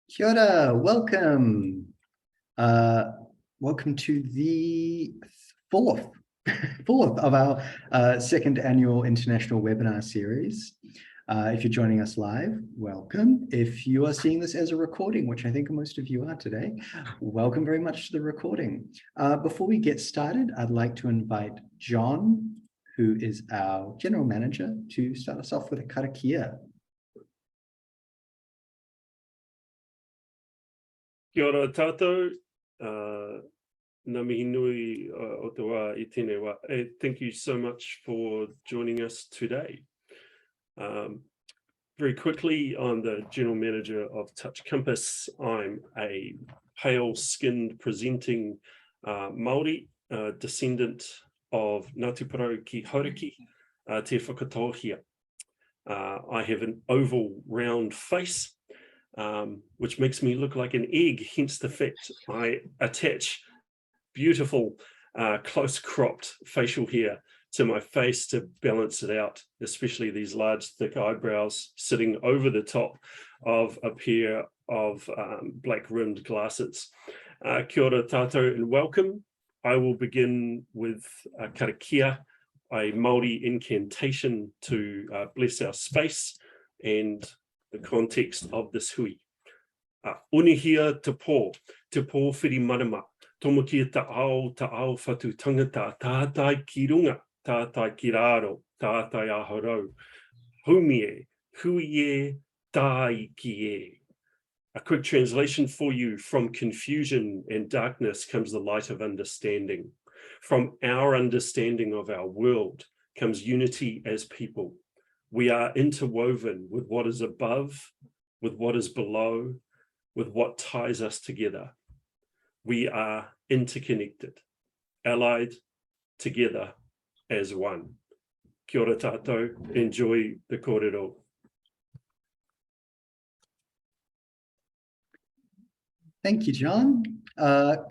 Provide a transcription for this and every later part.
Kia ora, welcome. Welcome to the fourth of our second annual international webinar series. If you're joining us live, welcome. If you are seeing this as a recording, which I think most of you are today, welcome very much to the recording. Before we get started, I'd like to invite John, who is our general manager, to start us off with a karakia. Kia ora tātou, ngā mihi nui o te wā I tēnei wā. Thank you so much for joining us today. Very quickly, I'm the General Manager of Touch Compass. I'm a pale-skinned presenting Māori, descendant of Ngāti Porou ki Hauriki, te whakatauhia. I have an oval, round face, which makes me look like an egg, hence the fact I attach beautiful, close-cropped facial hair to my face to balance it out, especially these large, thick eyebrows sitting over the top of a pair of black-rimmed glasses. Kia ora tātou and welcome. I will begin with karakia, a Māori incantation to bless our space and the context of this hui. Unihia te pō whiri marama, tomo kia ta ao whatu tangata, tātai ki runga, tātai ki raro, tātai ahorau, humie, huie, tai ki e. A quick translation for you: from confusion and darkness comes the light of understanding. From our understanding of our world comes unity as people. We are interwoven with what is above, with what is below, with what ties us together. We are interconnected, allied, together as one. Kia ora tātou, enjoy the kōrero. Thank you, John.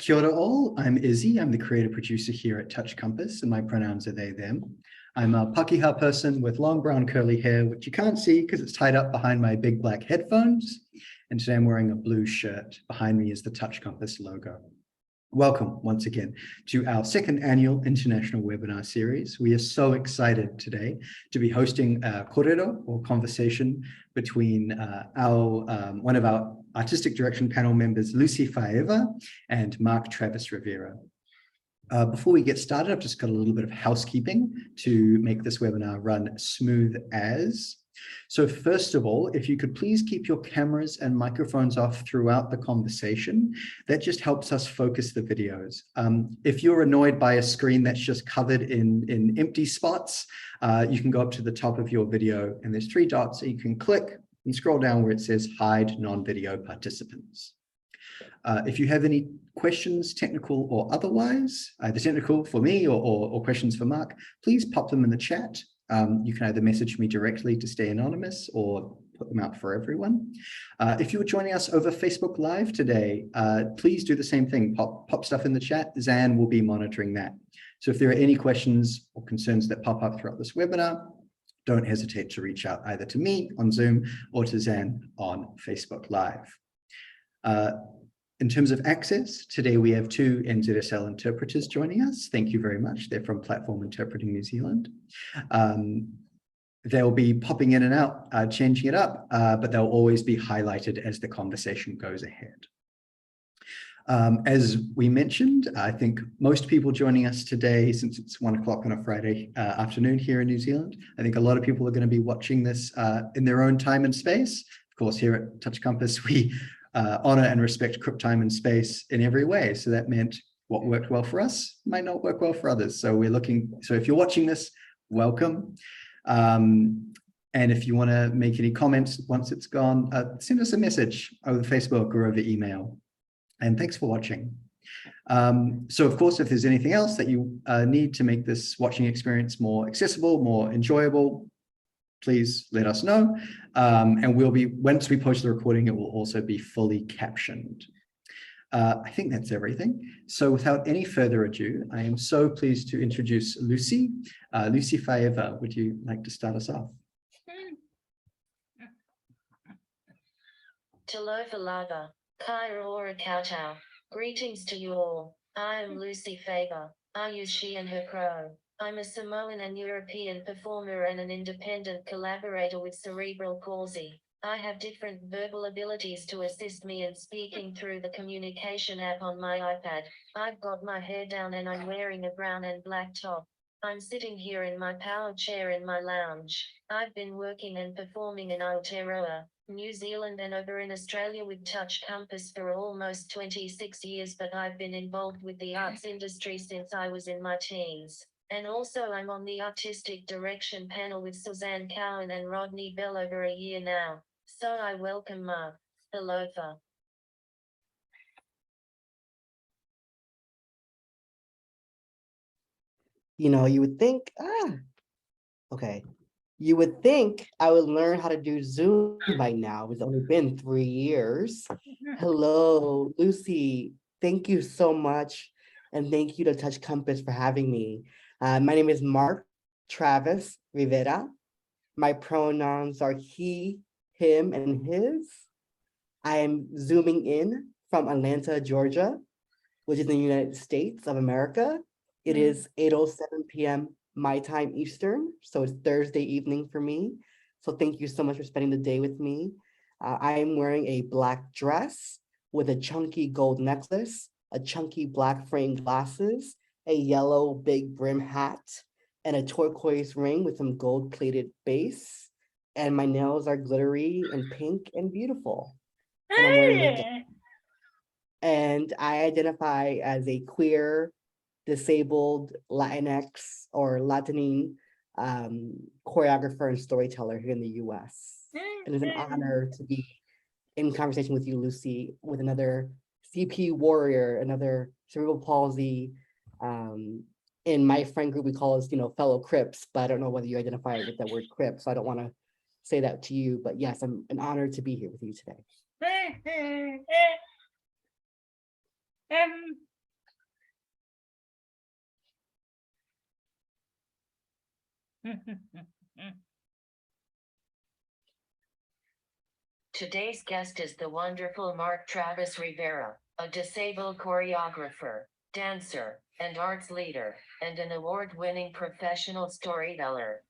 Kia ora all, I'm Izzy. I'm the creative producer here at Touch Compass, and my pronouns are they, them. I'm a Pakeha person with long brown curly hair, which you can't see because it's tied up behind my big black headphones. And today I'm wearing a blue shirt. Behind me is the Touch Compass logo. Welcome once again to our second annual international webinar series. We are so excited today to be hosting a kōrero, or conversation, between one of our artistic direction panel members, Lucy Faeva, and Mark Travis Rivera. Before we get started, I've just got a little bit of housekeeping to make this webinar run smooth as. So first of all, if you could please keep your cameras and microphones off throughout the conversation, that just helps us focus the videos. If you're annoyed by a screen that's just covered in empty spots, you can go up to the top of your video and there's 3 dots that you can click and scroll down where it says hide non-video participants. If you have any questions, technical or otherwise, either technical for me or questions for Mark, please pop them in the chat. You can either message me directly to stay anonymous or put them out for everyone. If you were joining us over Facebook Live today, please do the same thing. Pop stuff in the chat. Zan will be monitoring that. So if there are any questions or concerns that pop up throughout this webinar, don't hesitate to reach out either to me on Zoom or to Zan on Facebook Live. In terms of access, today we have 2 NZSL interpreters joining us. Thank you very much. They're from Platform Interpreting New Zealand. They'll be popping in and out, changing it up, but they'll always be highlighted as the conversation goes ahead. As we mentioned, I think most people joining us today, since it's 1 o'clock on a Friday afternoon here in New Zealand, I think a lot of people are going to be watching this in their own time and space. Of course, here at Touch Compass, we honor and respect time and space in every way. So that meant what worked well for us might not work well for others. So so if you're watching this, welcome. And if you want to make any comments once it's gone, send us a message over Facebook or over email. And thanks for watching. So of course, if there's anything else that you need to make this watching experience more accessible, more enjoyable, please let us know. And once we post the recording, it will also be fully captioned. I think that's everything. So without any further ado, I am so pleased to introduce Lucy. Lucy Faeva, would you like to start us off? Talofa lava, kōrero koutou. Greetings to you all. I am Lucy Faber. I use she and her pro. I'm a Samoan and European performer and an independent collaborator with cerebral palsy. I have different verbal abilities to assist me in speaking through the communication app on my iPad. I've got my hair down and I'm wearing a brown and black top. I'm sitting here in my power chair in my lounge. I've been working and performing in Aotearoa, New Zealand and over in Australia with Touch Compass for almost 26 years, but I've been involved with the arts industry since I was in my teens. And also I'm on the artistic direction panel with Suzanne Cowan and Rodney Bell over a year now. So I welcome Mark. Alofa. You know, you would think, okay. You would think I would learn how to do Zoom by now. It's only been 3 years. Hello, Lucy. Thank you so much. And thank you to Touch Compass for having me. My name is Mark Travis Rivera. My pronouns are he, him, and his. I am zooming in from Atlanta, Georgia, which is in the United States of America. It is 8:07 p.m. my time Eastern, so it's Thursday evening for me. So thank you so much for spending the day with me. I am wearing a black dress with a chunky gold necklace, a chunky black frame glasses, a yellow big brim hat, and a turquoise ring with some gold plated base. And my nails are glittery and pink and beautiful. And I'm wearing makeup. And I identify as a queer, disabled Latinx or Latinx choreographer and storyteller here in the US. And it's an honor to be in conversation with you, Lucy, with another CP warrior, another cerebral palsy. In my friend group, we call us, fellow Crips, but I don't know whether you identify with that word Crip, so I don't want to say that to you. But yes, I'm an honor to be here with you today. Today's guest is the wonderful Mark Travis Rivera, a disabled choreographer, dancer, and arts leader, and an award-winning professional storyteller.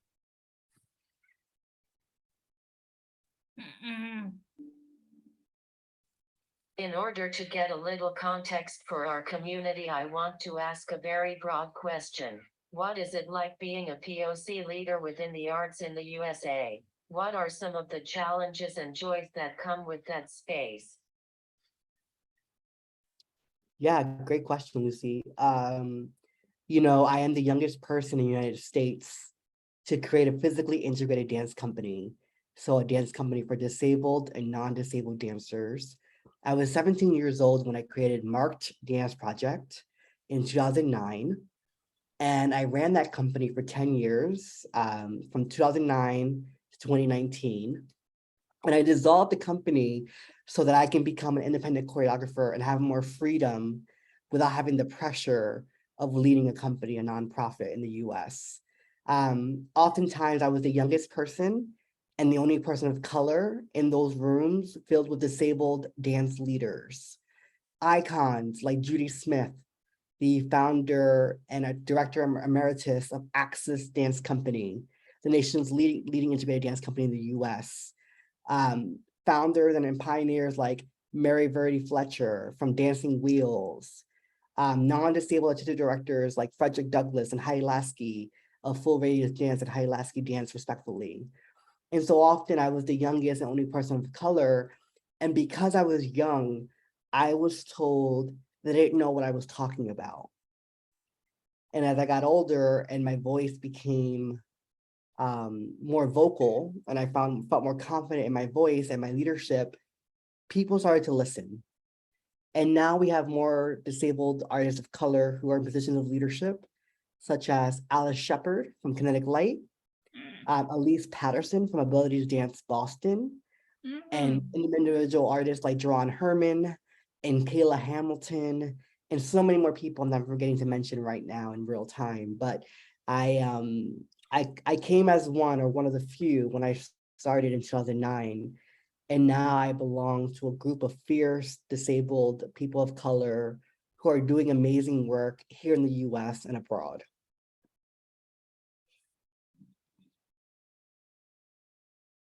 In order to get a little context for our community, I want to ask a very broad question. What is it like being a POC leader within the arts in the USA? What are some of the challenges and joys that come with that space? Yeah, great question, Lucy. I am the youngest person in the United States to create a physically integrated dance company. So a dance company for disabled and non-disabled dancers. I was 17 years old when I created Marked Dance Project in 2009. And I ran that company for 10 years, from 2009 to 2019. And I dissolved the company so that I can become an independent choreographer and have more freedom without having the pressure of leading a company, a nonprofit in the US. Oftentimes I was the youngest person and the only person of color in those rooms filled with disabled dance leaders. Icons like Judy Smith, the founder and a director emeritus of Axis Dance Company, the nation's leading integrated dance company in the US. Founders and pioneers like Mary Verdi Fletcher from Dancing Wheels, non-disabled artistic directors like Frederick Douglass and Heidi Lasky of Full Radius Dance and Heidi Lasky Dance, respectively. And so often I was the youngest and only person of color. And because I was young, I was told that I didn't know what I was talking about. And as I got older and my voice became more vocal and I felt more confident in my voice and my leadership, people started to listen. And now we have more disabled artists of color who are in positions of leadership, such as Alice Shepard from Kinetic Light, Elise Patterson from Ability to Dance Boston, and individual artists like Jerron Herman and Kayla Hamilton, and so many more people I'm not forgetting to mention right now in real time. But I came as one of the few when I started in 2009. And now I belong to a group of fierce, disabled people of color who are doing amazing work here in the US and abroad.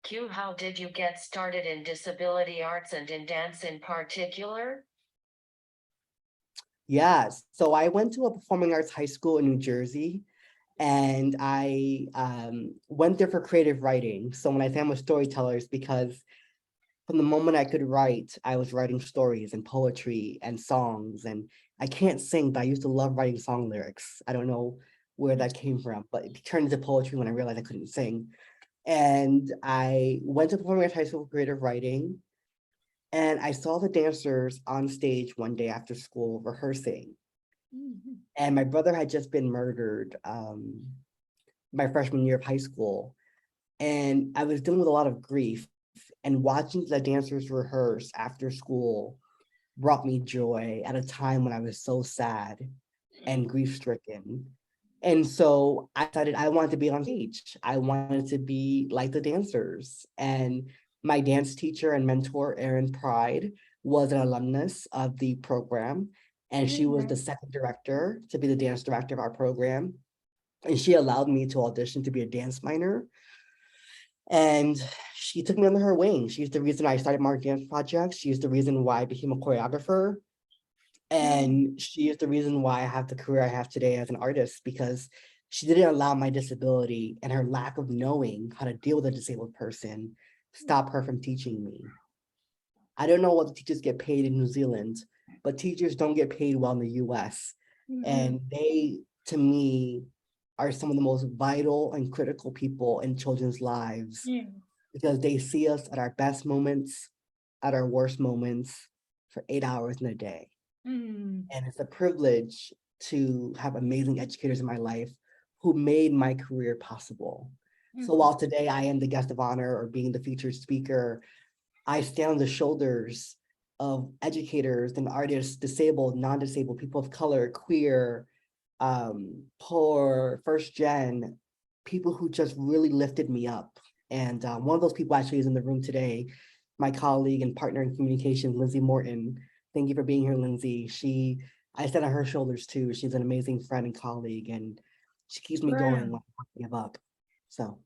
Q, how did you get started in disability arts and in dance in particular? Yes, so I went to a performing arts high school in New Jersey, and I went there for creative writing. So when I say I'm a storyteller, it's because from the moment I could write, I was writing stories and poetry and songs. And I can't sing, but I used to love writing song lyrics. I don't know where that came from, but it turned into poetry when I realized I couldn't sing. And I went to performing arts high school for creative writing. And I saw the dancers on stage one day after school rehearsing. And my brother had just been murdered my freshman year of high school. And I was dealing with a lot of grief, and watching the dancers rehearse after school brought me joy at a time when I was so sad and grief stricken. And so I decided I wanted to be on stage. I wanted to be like the dancers. And my dance teacher and mentor, Erin Pride, was an alumnus of the program. And she was the second director to be the dance director of our program. And she allowed me to audition to be a dance minor. And she took me under her wing. She's the reason I started Mark Dance Project. She's the reason why I became a choreographer. And she is the reason why I have the career I have today as an artist, because she didn't allow my disability and her lack of knowing how to deal with a disabled person stop her from teaching me. I don't know what the teachers get paid in New Zealand, but teachers don't get paid well in the US. And they, to me, are some of the most vital and critical people in children's lives, because they see us at our best moments, at our worst moments, for 8 hours in a day. And it's a privilege to have amazing educators in my life who made my career possible. So while today I am the guest of honor or being the featured speaker, I stand on the shoulders of educators and artists, disabled, non-disabled, people of color, queer, poor, first gen, people who just really lifted me up. And one of those people actually is in the room today, my colleague and partner in communication, Lindsay Morton. Thank you for being here, Lindsay. I stand on her shoulders too. She's an amazing friend and colleague, and she keeps me going when I give up. So.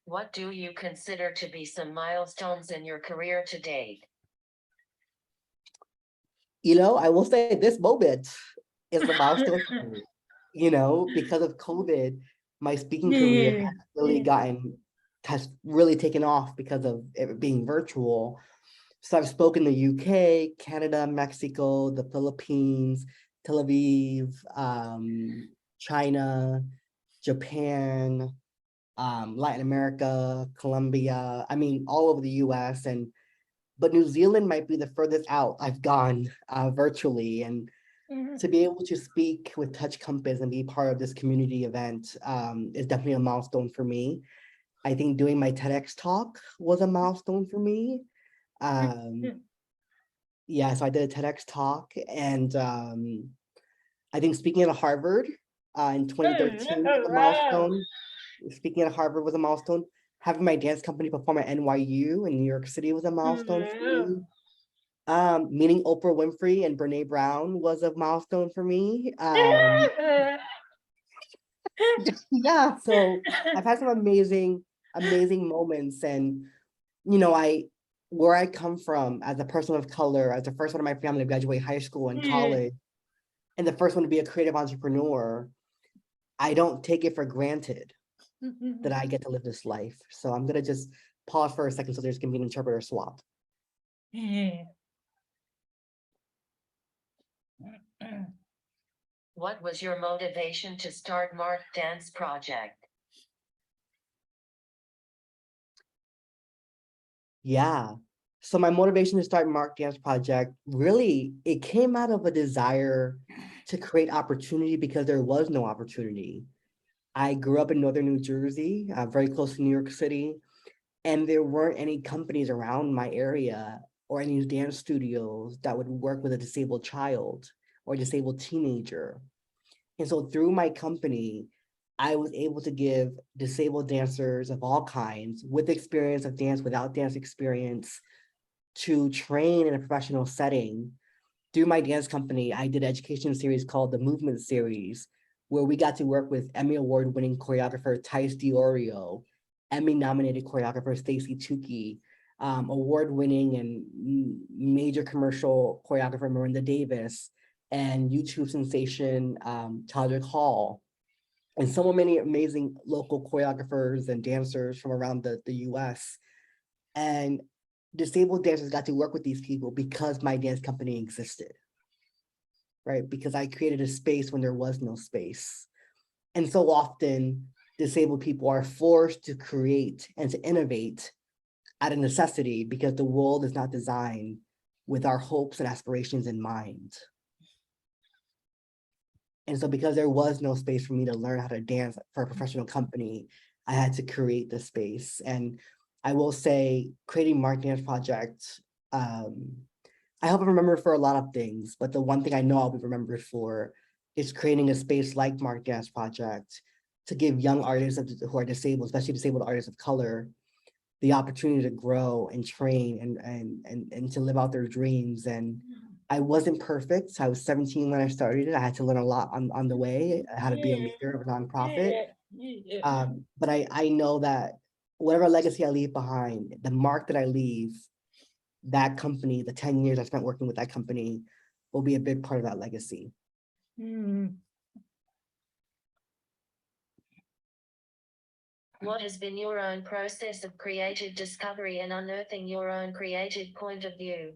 What do you consider to be some milestones in your career to date? You know, I will say this moment is a milestone for me. You know, because of COVID, my speaking career has really taken off because of it being virtual. So I've spoken the UK, Canada, Mexico, the Philippines, Tel Aviv, China, Japan, Latin America, Colombia, I mean, all over the US. But New Zealand might be the furthest out I've gone virtually. And to be able to speak with Touch Compass and be part of this community event is definitely a milestone for me. I think doing my TEDx talk was a milestone for me. Yeah, so I did a TEDx talk, and I think speaking at Harvard in 2013 was a milestone. Speaking at Harvard was a milestone. Having my dance company perform at NYU in New York City was a milestone for me. Meeting Oprah Winfrey and Brene Brown was a milestone for me. Yeah, so I've had some amazing moments. And you know, where I come from as a person of color, as the first one in my family to graduate high school and college, and the first one to be a creative entrepreneur, I don't take it for granted that I get to live this life. So I'm gonna just pause for a second so there's gonna be an interpreter swap. What was your motivation to start Mark Dance Project? Yeah. So my motivation to start Mark Dance Project, really, it came out of a desire to create opportunity because there was no opportunity. I grew up in Northern New Jersey, very close to New York City, and there weren't any companies around my area or any dance studios that would work with a disabled child or disabled teenager. And so through my company, I was able to give disabled dancers of all kinds, with experience of dance, without dance experience, to train in a professional setting. Through my dance company, I did an education series called the Movement Series, where we got to work with Emmy Award-winning choreographer Tice DiOrio, Emmy-nominated choreographer Stacey Tukey, award-winning and major commercial choreographer Miranda Davis, and YouTube sensation Todrick Hall, and so many amazing local choreographers and dancers from around the US. And disabled dancers got to work with these people because my dance company existed, right? Because I created a space when there was no space. And so often disabled people are forced to create and to innovate out of necessity because the world is not designed with our hopes and aspirations in mind. And so because there was no space for me to learn how to dance for a professional company, I had to create the space. And I will say creating Mark Dance Project, I hope I'm remembered for a lot of things, but the one thing I know I'll be remembered for is creating a space like Mark Dance Project to give young artists who are disabled, especially disabled artists of color, the opportunity to grow and train and to live out their dreams. And I wasn't perfect. I was 17 when I started it. I had to learn a lot on the way, how to be a leader of a nonprofit. But I know that whatever legacy I leave behind, the mark that I leave, that company, the 10 years I spent working with that company will be a big part of that legacy. What has been your own process of creative discovery and unearthing your own creative point of view?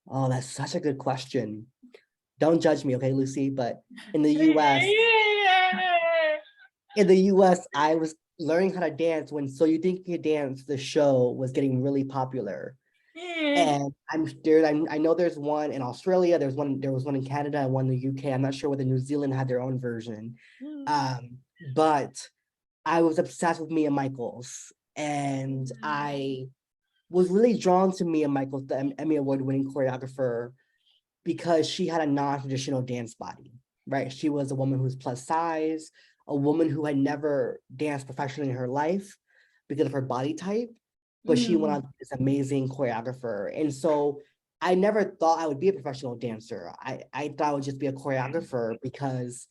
Oh, that's such a good question. Don't judge me, okay, Lucy, but in the US, I was learning how to dance when So You Think You Can Dance, the show was getting really popular. And I know there's one in Australia, there was one in Canada and one in the UK. I'm not sure whether New Zealand had their own version. But I was obsessed with Mia Michaels, and I was really drawn to Mia Michaels, the Emmy Award-winning choreographer, because she had a non-traditional dance body, right? She was a woman who was plus size, a woman who had never danced professionally in her life because of her body type, but she went on to be this amazing choreographer. And so I never thought I would be a professional dancer. I thought I would just be a choreographer because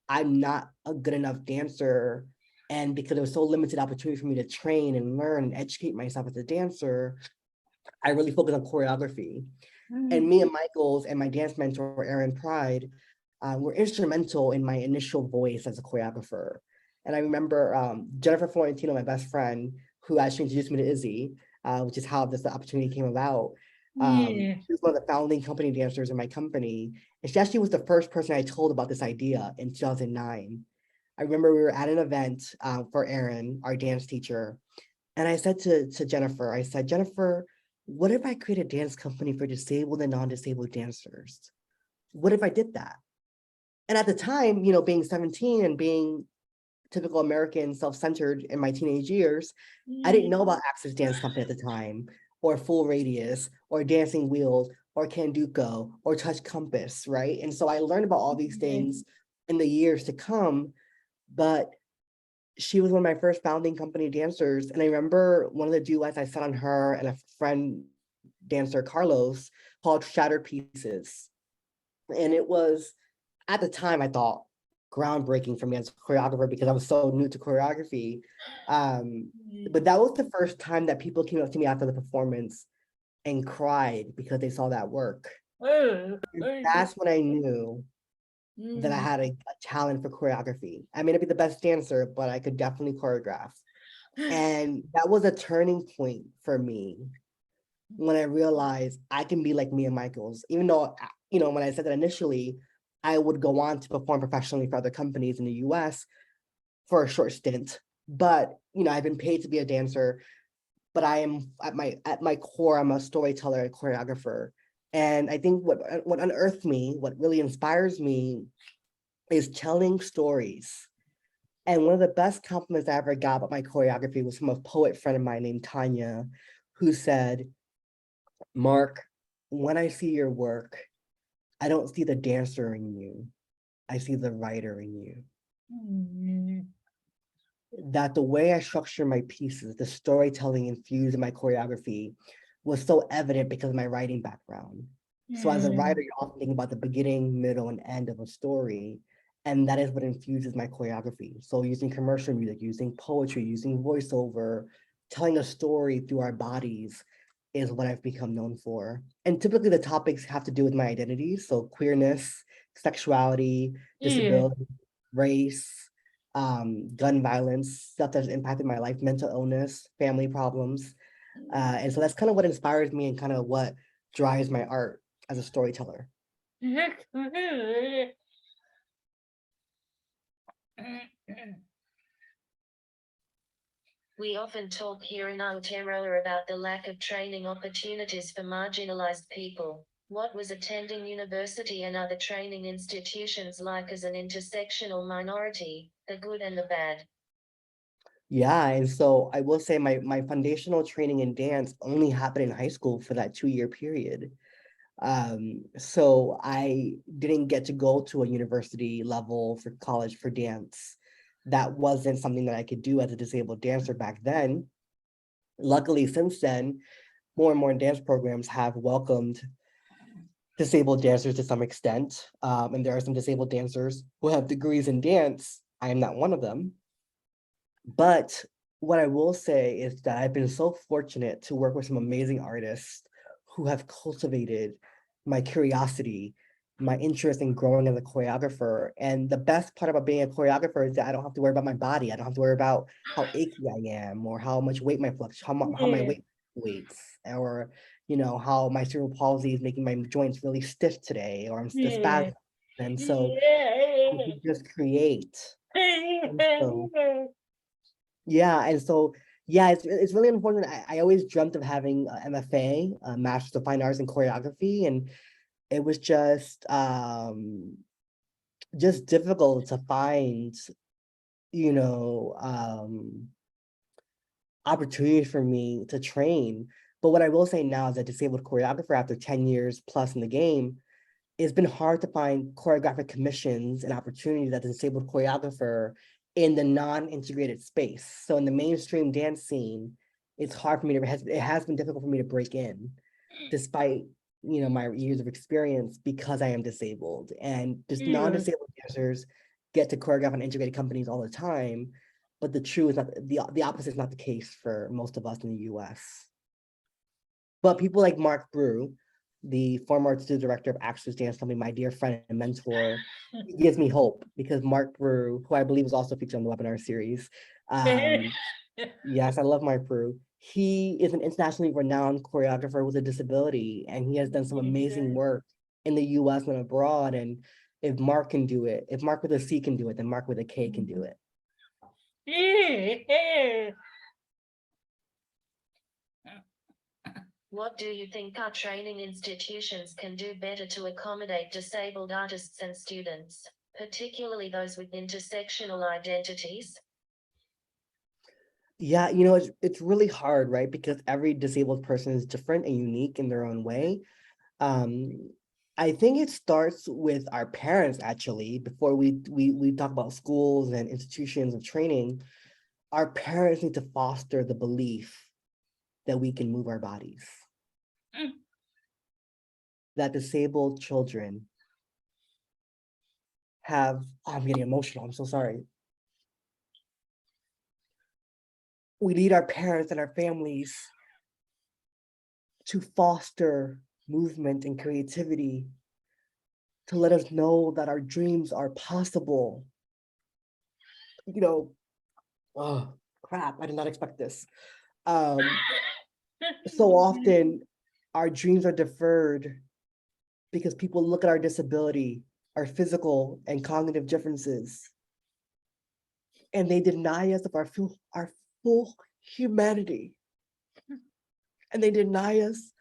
I'm not a good enough dancer. And because there was so limited opportunity for me to train and learn and educate myself as a dancer, I really focused on choreography. And Mia Michaels and my dance mentor, Erin Pride, were instrumental in my initial voice as a choreographer. And I remember Jennifer Florentino, my best friend, who actually introduced me to Izzy, which is how this opportunity came about. She was one of the founding company dancers in my company. And she actually was the first person I told about this idea in 2009. I remember we were at an event for Erin, our dance teacher. And I said to Jennifer, I said, Jennifer, what if I create a dance company for disabled and non-disabled dancers? What if I did that? And at the time, you know, being 17 and being typical American self-centered in my teenage years, I didn't know about Access Dance Company at the time, or Full Radius, or Dancing Wheels, or Canduco, or Touch Compass, right? And so I learned about all these things in the years to come, but she was one of my first founding company dancers. And I remember one of the duets I set on her and a friend dancer, Carlos, called Shattered Pieces. And it was, at the time, I thought, groundbreaking for me as a choreographer because I was so new to choreography. But that was the first time that people came up to me after the performance and cried because they saw that work. That's when I knew that I had a talent for choreography. I may not be the best dancer, but I could definitely choreograph. And that was a turning point for me when I realized I can be like Mia Michaels, even though, you know, when I said that initially, I would go on to perform professionally for other companies in the US for a short stint. But, you know, I've been paid to be a dancer, but I am at my core, I'm a storyteller and choreographer. And I think what unearthed me, what really inspires me is telling stories. And one of the best compliments I ever got about my choreography was from a poet friend of mine named Tanya, who said, Mark, when I see your work, I don't see the dancer in you. I see the writer in you. that the way I structure my pieces, the storytelling infused in my choreography, was so evident because of my writing background. So as a writer, you're often thinking about the beginning, middle, and end of a story. And that is what infuses my choreography. So using commercial music, using poetry, using voiceover, telling a story through our bodies is what I've become known for. And typically the topics have to do with my identity. So queerness, sexuality, disability, race, gun violence, stuff that's impacted my life, mental illness, family problems. And so that's kind of what inspires me and kind of what drives my art as a storyteller. We often talk here in Aotearoa about the lack of training opportunities for marginalized people. What was attending university and other training institutions like as an intersectional minority, the good and the bad? Yeah, and so I will say my foundational training in dance only happened in high school for that 2-year period. So I didn't get to go to a university level for college for dance. That wasn't something that I could do as a disabled dancer back then. Luckily, since then, more and more dance programs have welcomed disabled dancers to some extent. And there are some disabled dancers who have degrees in dance. I am not one of them. But what I will say is that I've been so fortunate to work with some amazing artists who have cultivated my curiosity, my interest in growing as a choreographer. And the best part about being a choreographer is that I don't have to worry about my body. I don't have to worry about how achy I am or how much weight my how my weight weights, or how my cerebral palsy is making my joints really stiff today, or I'm spastic. And so I can just create. And so yeah, and so yeah, it's really important. I always dreamt of having a MFA, a Master's of Fine Arts in Choreography, and it was just difficult to find, you know, opportunities for me to train. But what I will say now as a disabled choreographer after 10 years plus in the game, it's been hard to find choreographic commissions and opportunities as a disabled choreographer in the non-integrated space. So in the mainstream dance scene, it's hard for me to, it has been difficult for me to break in, despite my years of experience, because I am disabled. And just non-disabled dancers get to choreograph on integrated companies all the time. But the truth is not, the opposite is not the case for most of us in the US. But people like Mark Brew, the former artistic director of Access Dance Company, my dear friend and mentor, he gives me hope, because Mark Brew, who I believe was also featured on the webinar series, yes, I love Mark Brew. He is an internationally renowned choreographer with a disability, and he has done some amazing work in the US and abroad. And if Mark can do it, if Mark with a C can do it, then Mark with a K can do it. What do you think our training institutions can do better to accommodate disabled artists and students, particularly those with intersectional identities? Yeah, it's really hard, right? Because every disabled person is different and unique in their own way. I think it starts with our parents, actually. Before we talk about schools and institutions of training, our parents need to foster the belief that we can move our bodies. That disabled children have, I'm getting emotional, I'm so sorry. We need our parents and our families to foster movement and creativity, to let us know that our dreams are possible. Oh crap, I did not expect this. So often our dreams are deferred because people look at our disability, our physical and cognitive differences, and they deny us of our full humanity. And they deny us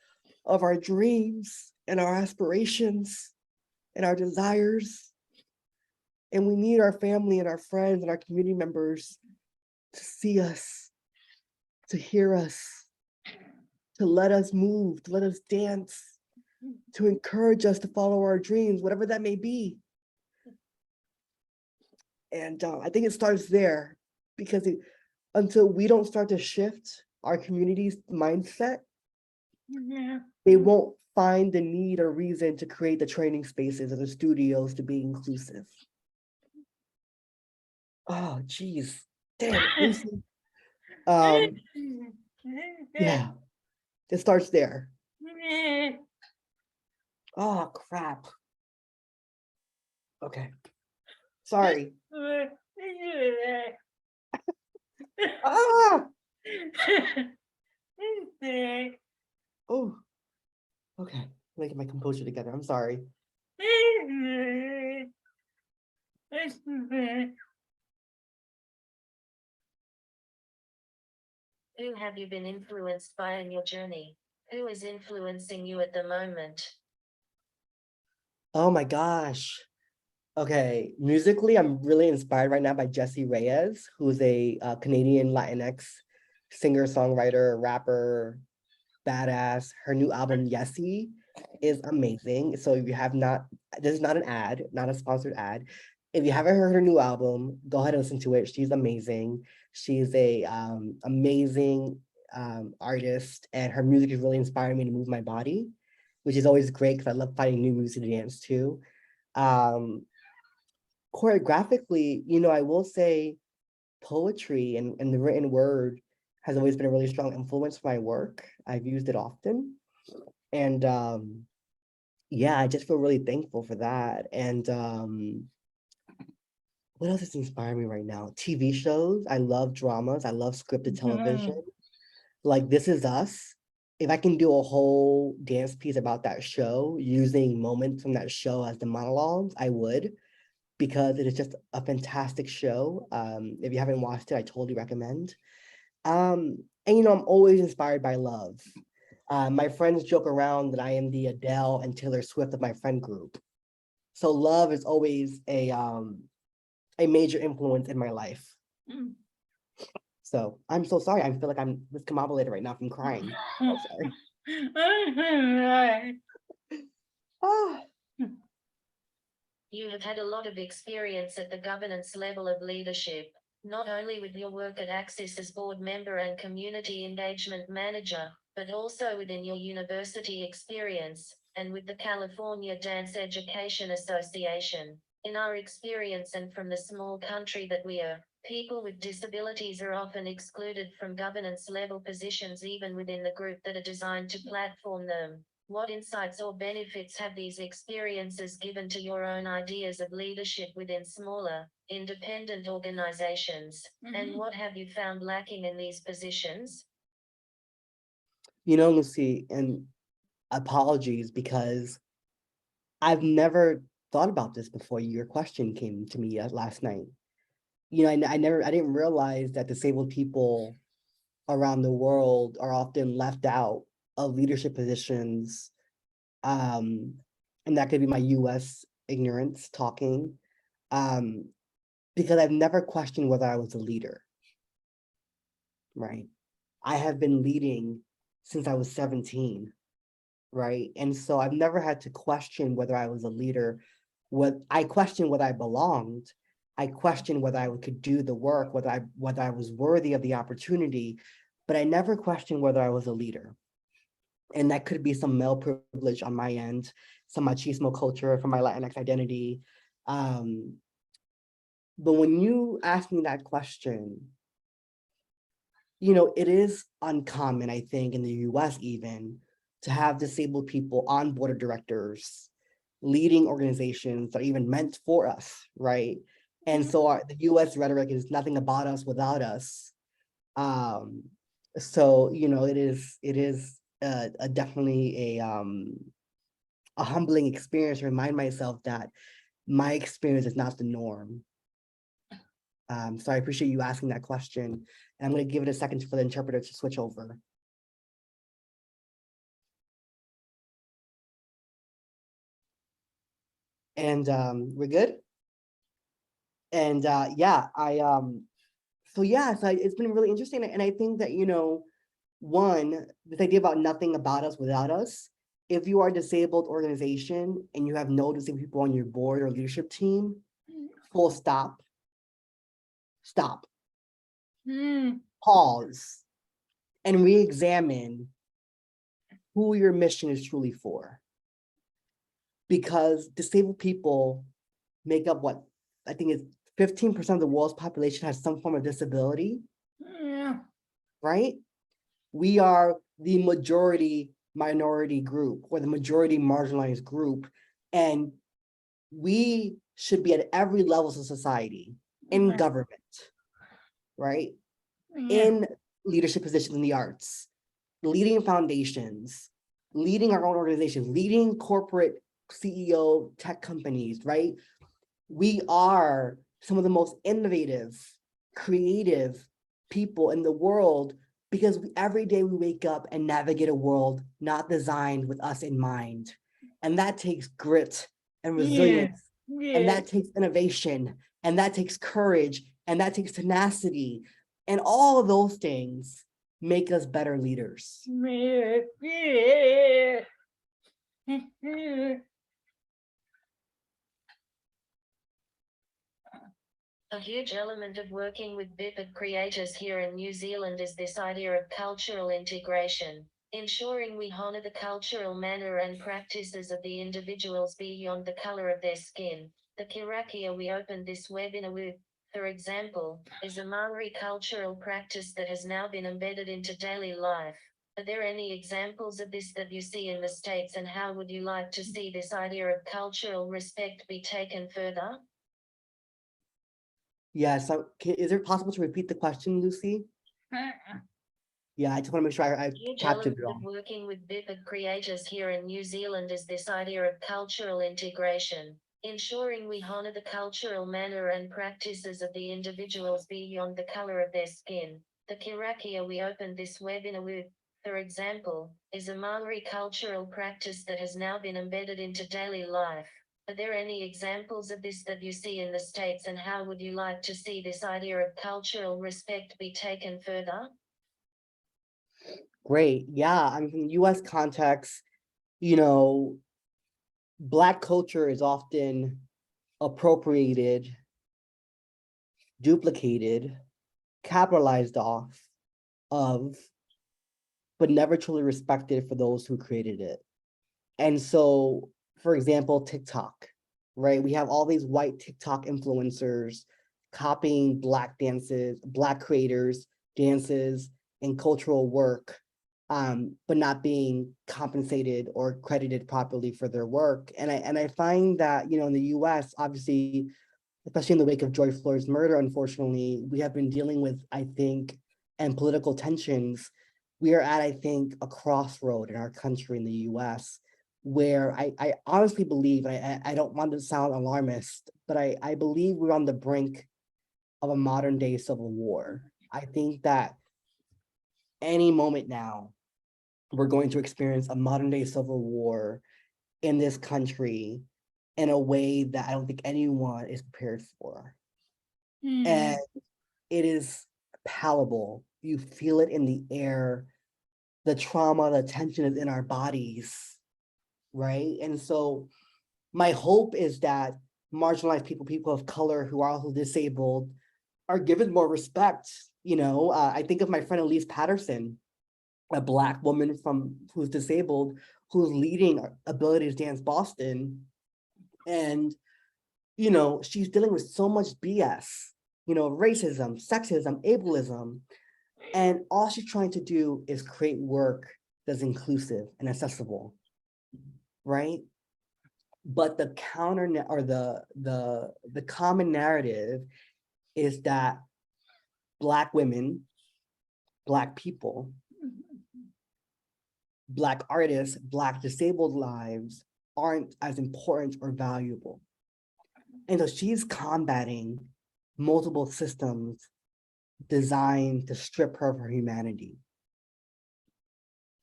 of our dreams and our aspirations and our desires. And we need our family and our friends and our community members to see us, to hear us, to let us move, to let us dance, to encourage us to follow our dreams, whatever that may be. And I think it starts there because until we don't start to shift our community's mindset, they won't find the need or reason to create the training spaces or the studios to be inclusive. Oh, geez. Damn, Lucy. Yeah, it starts there. Oh, crap. Okay. Sorry. Ah! Oh, okay. Let me get my composure together. I'm sorry. Who have you been influenced by in your journey? Who is influencing you at the moment? Oh my gosh. Okay, musically, I'm really inspired right now by Jessie Reyes, who's a Canadian Latinx singer, songwriter, rapper, badass. Her new album, Yessie, is amazing. So if you have not, this is not an ad, not a sponsored ad. If you haven't heard her new album, go ahead and listen to it. She's amazing. She's a amazing artist, and her music is really inspiring me to move my body, which is always great because I love finding new music to dance to. Choreographically, I will say poetry and the written word has always been a really strong influence for my work. I've used it often. And yeah, I just feel really thankful for that. And what else is inspiring me right now? TV shows. I love dramas. I love scripted television. Like This Is Us. If I can do a whole dance piece about that show using moments from that show as the monologues, I would, because it is just a fantastic show. If you haven't watched it, I totally recommend. And I'm always inspired by love. My friends joke around that I am the Adele and Taylor Swift of my friend group. So love is always a major influence in my life. So I'm so sorry. I feel like I'm discombobulated right now from crying. Oh, sorry. Ah. You have had a lot of experience at the governance level of leadership, not only with your work at Access as board member and community engagement manager, but also within your university experience, and with the California Dance Education Association. In our experience and from the small country that we are, people with disabilities are often excluded from governance level positions even within the group that are designed to platform them. What insights or benefits have these experiences given to your own ideas of leadership within smaller, independent organizations? And what have you found lacking in these positions? Lucy, and apologies because I've never thought about this before your question came to me last night. I didn't realize that disabled people around the world are often left out of leadership positions. And that could be my US ignorance talking. Because I've never questioned whether I was a leader. Right. I have been leading since I was 17. Right. And so I've never had to question whether I was a leader. I questioned whether I belonged. I questioned whether I could do the work, whether I was worthy of the opportunity, but I never questioned whether I was a leader. And that could be some male privilege on my end, some machismo culture from my Latinx identity. But when you ask me that question, it is uncommon, I think, in the US even, to have disabled people on board of directors, leading organizations that are even meant for us, right? And so the US rhetoric is nothing about us without us. So, it is definitely a humbling experience to remind myself that my experience is not the norm. So I appreciate you asking that question. And I'm going to give it a second for the interpreter to switch over. And we're good. And yeah, so it's been really interesting. And I think that, one, this idea about nothing about us without us, if you are a disabled organization and you have no disabled people on your board or leadership team, full stop. stop, pause, and re-examine who your mission is truly for. Because disabled people make up what I think is 15% of the world's population has some form of disability, right? We are the majority minority group or the majority marginalized group, and we should be at every level of society, in government, right? In leadership positions in the arts, leading foundations, leading our own organizations, leading corporate CEO tech companies, right? We are some of the most innovative, creative people in the world because every day we wake up and navigate a world not designed with us in mind. And that takes grit and resilience, and that takes innovation, and that takes courage, and that takes tenacity. And all of those things make us better leaders. A huge element of working with BIPOC creators here in New Zealand is this idea of cultural integration, ensuring we honor the cultural manner and practices of the individuals beyond the color of their skin. The kirakia we opened this webinar with, for example, is a Maori cultural practice that has now been embedded into daily life. Are there any examples of this that you see in the States, and how would you like to see this idea of cultural respect be taken further? Yeah, so is it possible to repeat the question, Lucy? Yeah, I just want to make sure I Huge captured element it all. of working with BIPOC creators here in New Zealand is this idea of cultural integration, ensuring we honor the cultural manner and practices of the individuals beyond the color of their skin. The kirakia we opened this webinar with, for example, is a Maori cultural practice that has now been embedded into daily life. Are there any examples of this that you see in the States, and how would you like to see this idea of cultural respect be taken further? Great. Yeah, I mean, from the US context, you know, Black culture is often appropriated, duplicated, capitalized off of, but never truly respected for those who created it. And so, for example, TikTok, right? We have all these white TikTok influencers copying Black dances, Black creators, dances, and cultural work, but not being compensated or credited properly for their work. And I find that, you know, in the US, obviously, especially in the wake of George Floyd's murder, unfortunately, we have been dealing with, I think, and political tensions. We are at, I think, a crossroad in our country in the US, where I honestly believe, and I don't want to sound alarmist, but I believe we're on the brink of a modern day civil war. I think that any moment now, we're going to experience a modern day civil war in this country in a way that I don't think anyone is prepared for. And it is palpable. You feel it in the air. The trauma, the tension is in our bodies, right? And so my hope is that marginalized people, people of color who are also disabled, are given more respect. You know, I think of my friend Elise Patterson, a Black woman who's disabled, who's leading Abilities Dance Boston. And, you know, she's dealing with so much BS, you know, racism, sexism, ableism. And all she's trying to do is create work that's inclusive and accessible, right? But the counter or the common narrative is that Black women, Black people, Black artists, Black disabled lives aren't as important or valuable. And so she's combating multiple systems designed to strip her of her humanity.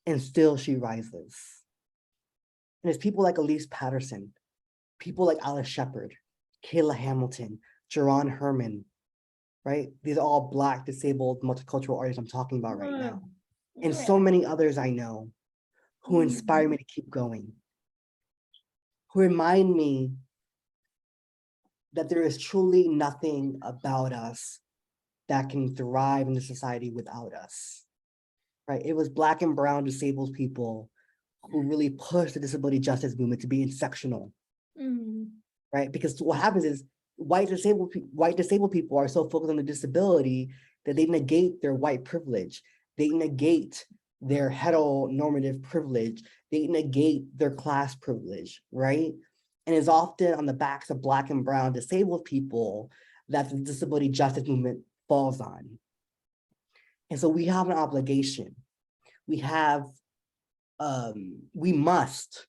And still she rises. And it's people like Elise Patterson, people like Alice Shepard, Kayla Hamilton, Jerron Herman, right? These are all Black, disabled, multicultural artists I'm talking about right now. And so many others I know who inspire me to keep going, who remind me that there is truly nothing about us that can thrive in the society without us, right? It was Black and brown disabled people who really pushed the disability justice movement to be intersectional, right? Because what happens is white disabled people are so focused on the disability that they negate their white privilege. They negate their heteronormative privilege. They negate their class privilege, right? And it's often on the backs of Black and brown disabled people that the disability justice movement falls on. And so we have an obligation. We must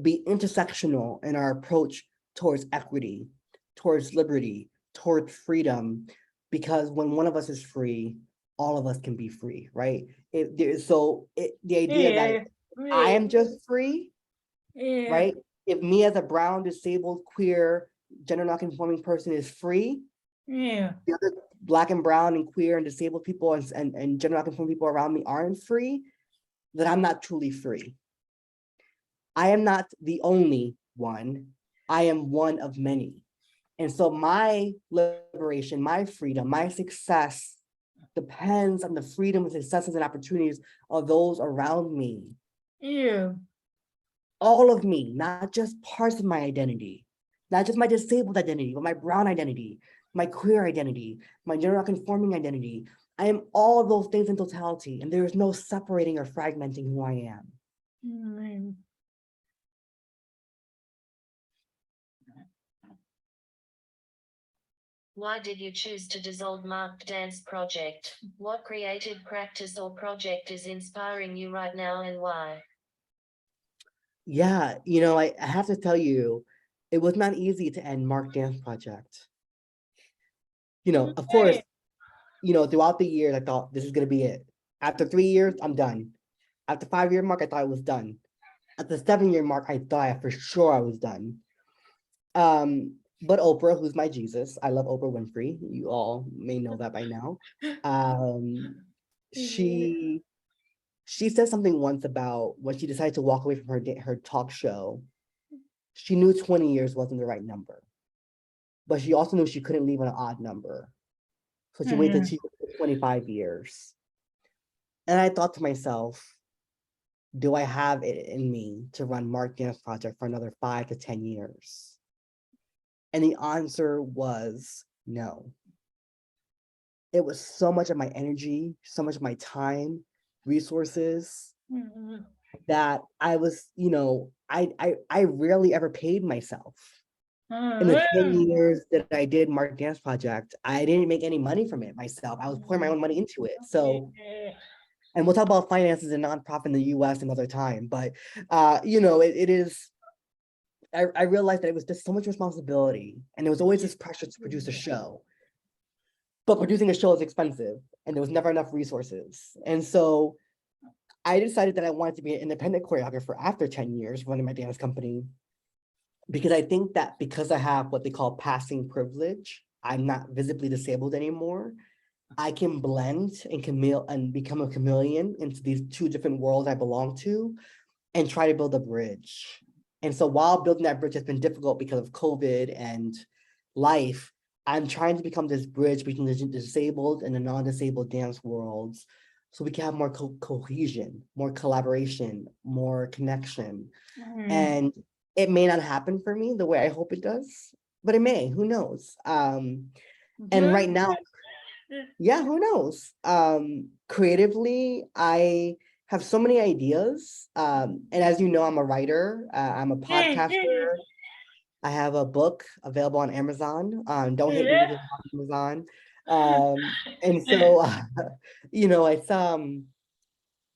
be intersectional in our approach towards equity, towards liberty, towards freedom, because when one of us is free, all of us can be free, right? The idea that I am just free, right? If me as a brown, disabled, queer, gender non-conforming person is free, the other Black and brown and queer and disabled people and gender non-conforming people around me aren't free, then I'm not truly free. I am not the only one. I am one of many. And so my liberation, my freedom, my success depends on the freedom and successes and opportunities of those around me. All of me, not just parts of my identity, not just my disabled identity, but my brown identity, my queer identity, my gender non-conforming identity. I am all of those things in totality, and there is no separating or fragmenting who I am. Why did you choose to dissolve Mark Dance project? What creative practice or project is inspiring you right now and why? Yeah, I have to tell you, it was not easy to end Mark Dance project. Of course, throughout the years, I thought this is going to be it. After 3 years, I'm done. At the 5-year mark, I thought it was done. At the 7-year mark, I thought for sure I was done. But Oprah, who's my Jesus, I love Oprah Winfrey. You all may know that by now. She said something once about when she decided to walk away from her talk show. She knew 20 years wasn't the right number, but she also knew she couldn't leave on an odd number. So she waited till 25 years. And I thought to myself, do I have it in me to run Mark Dance Project for another 5 to 10 years? And the answer was no. It was so much of my energy, so much of my time, resources, that I was, I rarely ever paid myself. In the 10 years that I did Mark Dance Project, I didn't make any money from it myself. I was pouring my own money into it. So, and we'll talk about finances and nonprofit in the US another time, but it is, I realized that it was just so much responsibility, and there was always this pressure to produce a show. But producing a show is expensive, and there was never enough resources. And so I decided that I wanted to be an independent choreographer after 10 years running my dance company, because I think that because I have what they call passing privilege, I'm not visibly disabled anymore. I can blend and become a chameleon into these two different worlds I belong to and try to build a bridge. And so while building that bridge has been difficult because of COVID and life, I'm trying to become this bridge between the disabled and the non-disabled dance worlds, so we can have more cohesion, more collaboration, more connection. And it may not happen for me the way I hope it does, but it may, who knows? And right now, yeah, who knows? Creatively, I have so many ideas. And as you know, I'm a writer, I'm a podcaster. I have a book available on Amazon. Don't hate me because it's on Amazon. And so, it's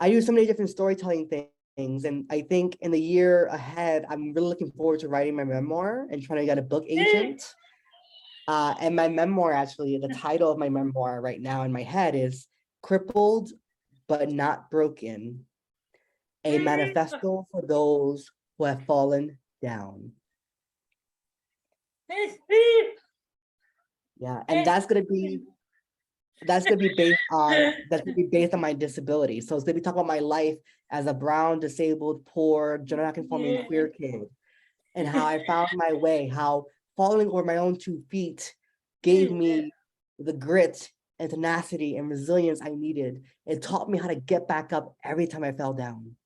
I use so many different storytelling things. And I think in the year ahead, I'm really looking forward to writing my memoir and trying to get a book agent. And my memoir, actually, the title of my memoir right now in my head is Crippled But Not Broken, a manifesto for those who have fallen down. Yeah, and that's gonna be based on my disability. So it's gonna be talking about my life as a brown, disabled, poor, gender non-conforming queer kid, and how I found my way, how falling over my own 2 feet gave me the grit and tenacity and resilience I needed. It taught me how to get back up every time I fell down.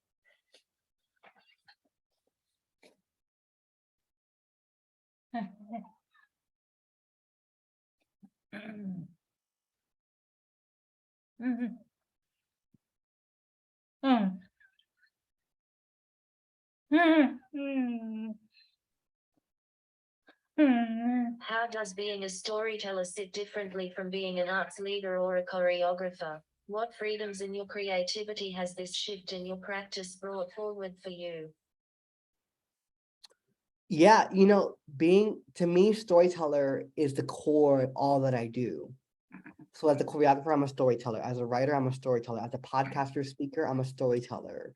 How does being a storyteller sit differently from being an arts leader or a choreographer? What freedoms in your creativity has this shift in your practice brought forward for you? Yeah, you know, to me, storyteller is the core of all that I do. So as a choreographer, I'm a storyteller. As a writer, I'm a storyteller. As a podcaster speaker, I'm a storyteller.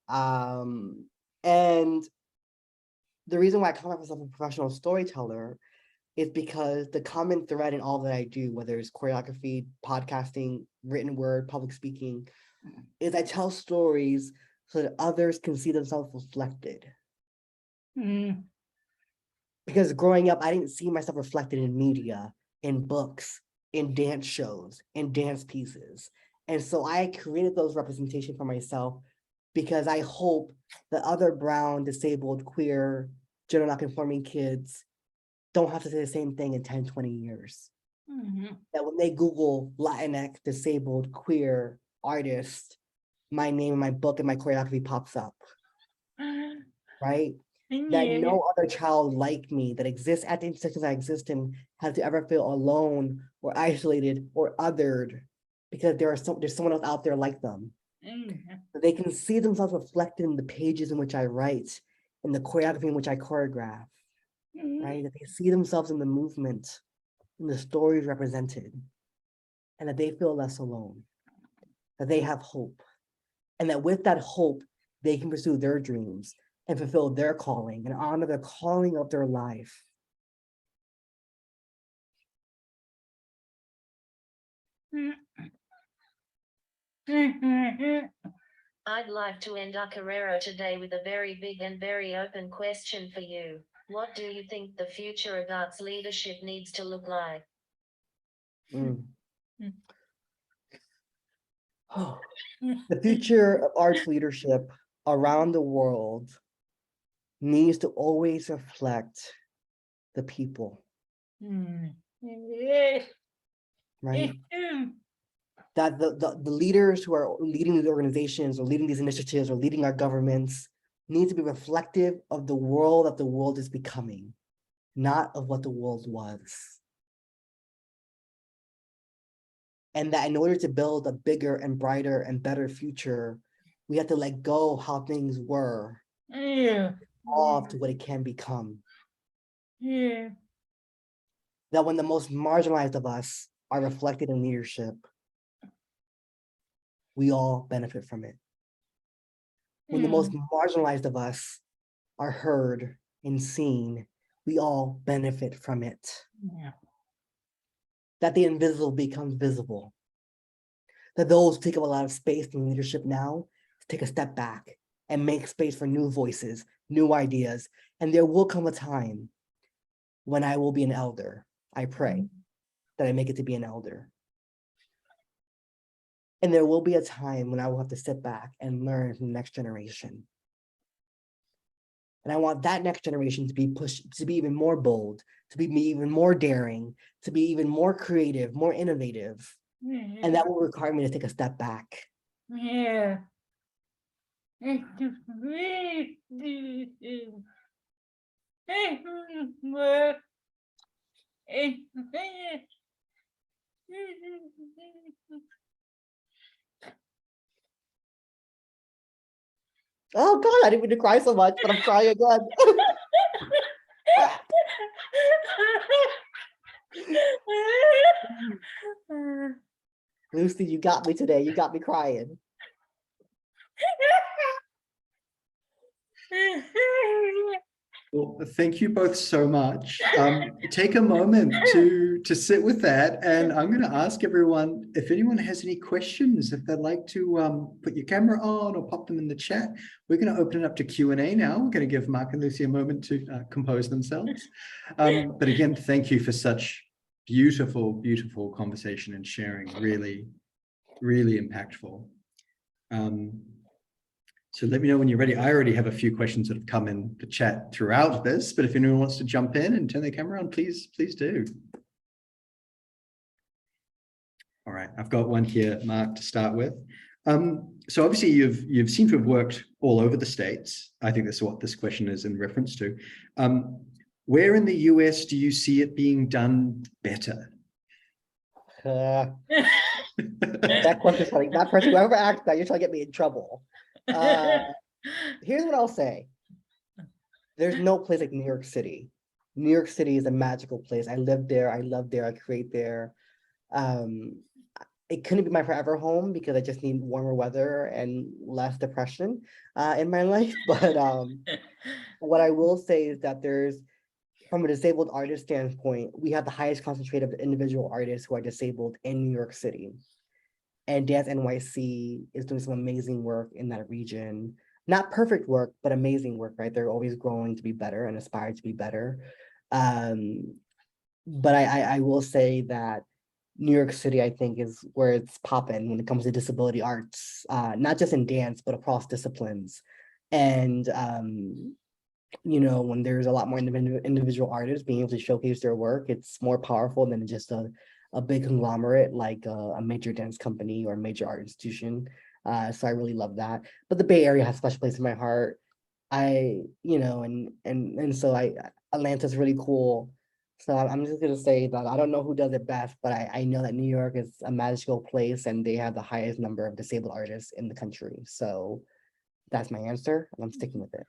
And the reason why I call myself a professional storyteller is because the common thread in all that I do, whether it's choreography, podcasting, written word, public speaking, is I tell stories so that others can see themselves reflected. Because growing up, I didn't see myself reflected in media, in books, in dance shows, in dance pieces. And so I created those representations for myself because I hope that other brown, disabled, queer, gender nonconforming kids don't have to say the same thing in 10, 20 years. That when they Google Latinx, disabled, queer, artist, my name and my book and my choreography pops up, right? That no other child like me that exists at the intersections I exist in has to ever feel alone or isolated or othered because there's someone else out there like them. That they can see themselves reflected in the pages in which I write, in the choreography in which I choreograph, right? That they see themselves in the movement, in the stories represented, and that they feel less alone, that they have hope, and that with that hope, they can pursue their dreams and fulfill their calling and honor the calling of their life. I'd like to end our kōrero today with a very big and very open question for you. What do you think the future of arts leadership needs to look like? The future of arts leadership around the world needs to always reflect the people, right? That the leaders who are leading these organizations or leading these initiatives or leading our governments need to be reflective of the world that the world is becoming, not of what the world was. And that in order to build a bigger and brighter and better future, we have to let go how things were, evolve to what it can become. That when the most marginalized of us are reflected in leadership, we all benefit from it. When the most marginalized of us are heard and seen, we all benefit from it. That the invisible becomes visible. That those who take up a lot of space in leadership now take a step back and make space for new voices, new ideas. And there will come a time when I will be an elder. I pray that I make it to be an elder. And there will be a time when I will have to sit back and learn from the next generation. And I want that next generation to be pushed, to be even more bold, to be even more daring, to be even more creative, more innovative. And that will require me to take a step back. Oh God, I didn't mean to cry so much, but I'm crying again. Lucy, you got me today. You got me crying. Well, thank you both so much. Take a moment to sit with that, and I'm going to ask everyone if anyone has any questions, if they'd like to put your camera on or pop them in the chat. We're going to open it up to Q&A now. We're going to give Mark and Lucy a moment to compose themselves. But again, thank you for such beautiful, beautiful conversation and sharing. Really, really impactful. So let me know when you're ready. I already have a few questions that have come in the chat throughout this, but if anyone wants to jump in and turn their camera on, please do. All right, I've got one here, Mark, to start with. So obviously you've seemed to have worked all over the States. I think that's what this question is in reference to. Where in the US do you see it being done better? That question's like that person, whoever asked that, you're trying to get me in trouble. Here's what I'll say. There's no place like New York City. New York City is a magical place. I live there, I love there, I create there. It couldn't be my forever home because I just need warmer weather and less depression in my life. But what I will say is that from a disabled artist standpoint, we have the highest concentration of individual artists who are disabled in New York City. And Dance NYC is doing some amazing work in that region. Not perfect work, but amazing work, right? They're always growing to be better and aspire to be better. But I will say that New York City, I think, is where it's popping when it comes to disability arts, not just in dance, but across disciplines. And, when there's a lot more individual artists being able to showcase their work, it's more powerful than just a big conglomerate like a major dance company or a major art institution. So I really love that. But the Bay Area has a special place in my heart. Atlanta's really cool. So I'm just gonna say that I don't know who does it best, but I know that New York is a magical place and they have the highest number of disabled artists in the country. So that's my answer, and I'm sticking with it.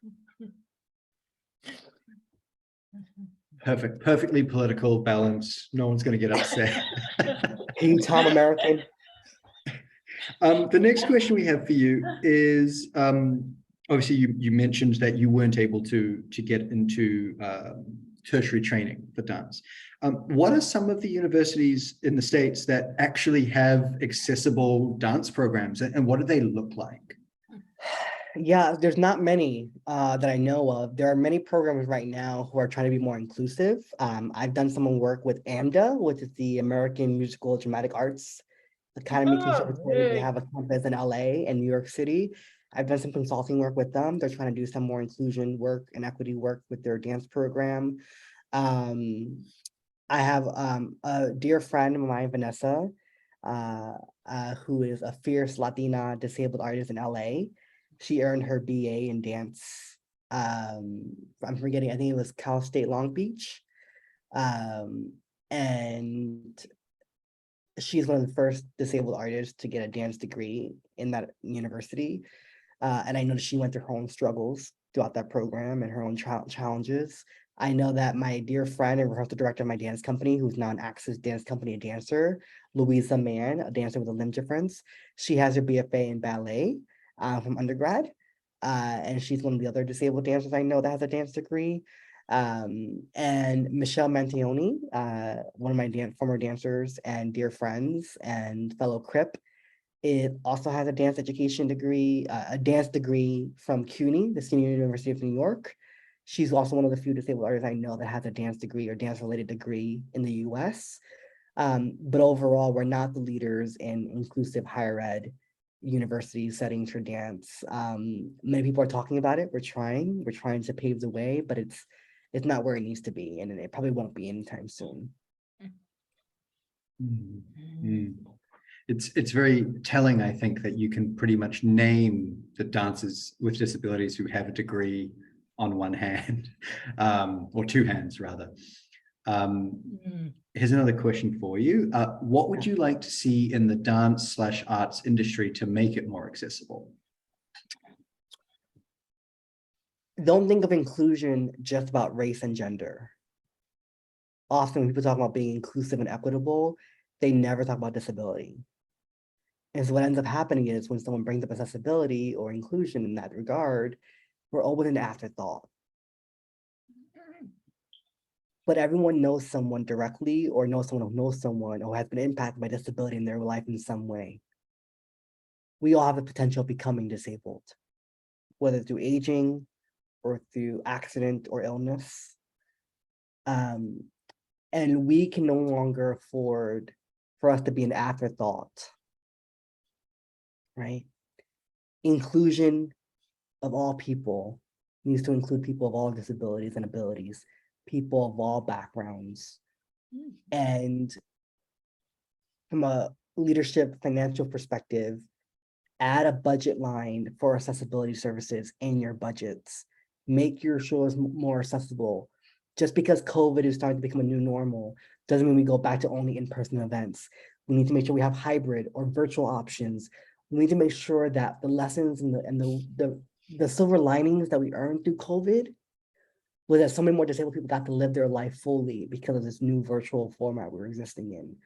Perfect, perfectly political balance. No one's going to get upset. Hey, Tom American. The next question we have for you is, obviously you mentioned that you weren't able to get into tertiary training for dance. What are some of the universities in the States that actually have accessible dance programs, and what do they look like? Yeah, there's not many that I know of. There are many programs right now who are trying to be more inclusive. I've done some work with AMDA, which is the American Musical Dramatic Arts Academy Conservatory. They have a campus in LA and New York City. I've done some consulting work with them. They're trying to do some more inclusion work and equity work with their dance program. I have a dear friend of mine, Vanessa, who is a fierce Latina disabled artist in LA. She earned her BA in dance. I'm forgetting, I think it was Cal State Long Beach. And she's one of the first disabled artists to get a dance degree in that university. And I know that she went through her own struggles throughout that program and her own challenges. I know that my dear friend and rehearsal director of my dance company, who's now an Axis Dance Company dancer, Louisa Mann, a dancer with a limb difference, she has her BFA in ballet from undergrad. And she's one of the other disabled dancers I know that has a dance degree. And Michelle Mantioni, one of my former dancers and dear friends and fellow Crip, it also has a dance education degree, a dance degree from CUNY, the Senior University of New York. She's also one of the few disabled artists I know that has a dance degree or dance-related degree in the US. But overall, we're not the leaders in inclusive higher ed university settings for dance. Many people are talking about it. We're trying to pave the way, but it's not where it needs to be, and it probably won't be anytime soon. Mm-hmm. It's very telling, I think, that you can pretty much name the dancers with disabilities who have a degree on one hand, or two hands rather. Here's another question for you. What would you like to see in the dance/arts industry to make it more accessible? Don't think of inclusion just about race and gender. Often when people talk about being inclusive and equitable, they never talk about disability. And so what ends up happening is when someone brings up accessibility or inclusion in that regard, we're always an afterthought. But everyone knows someone directly or knows someone who knows someone or has been impacted by disability in their life in some way. We all have the potential of becoming disabled, whether through aging or through accident or illness. And we can no longer afford for us to be an afterthought, right? Inclusion of all people needs to include people of all disabilities and abilities, people of all backgrounds. And from a leadership financial perspective, add a budget line for accessibility services in your budgets. Make your shows more accessible. Just because COVID is starting to become a new normal doesn't mean we go back to only in-person events. We need to make sure we have hybrid or virtual options. We need to make sure that the lessons and the silver linings that we earned through COVID was that so many more disabled people got to live their life fully because of this new virtual format we're existing in.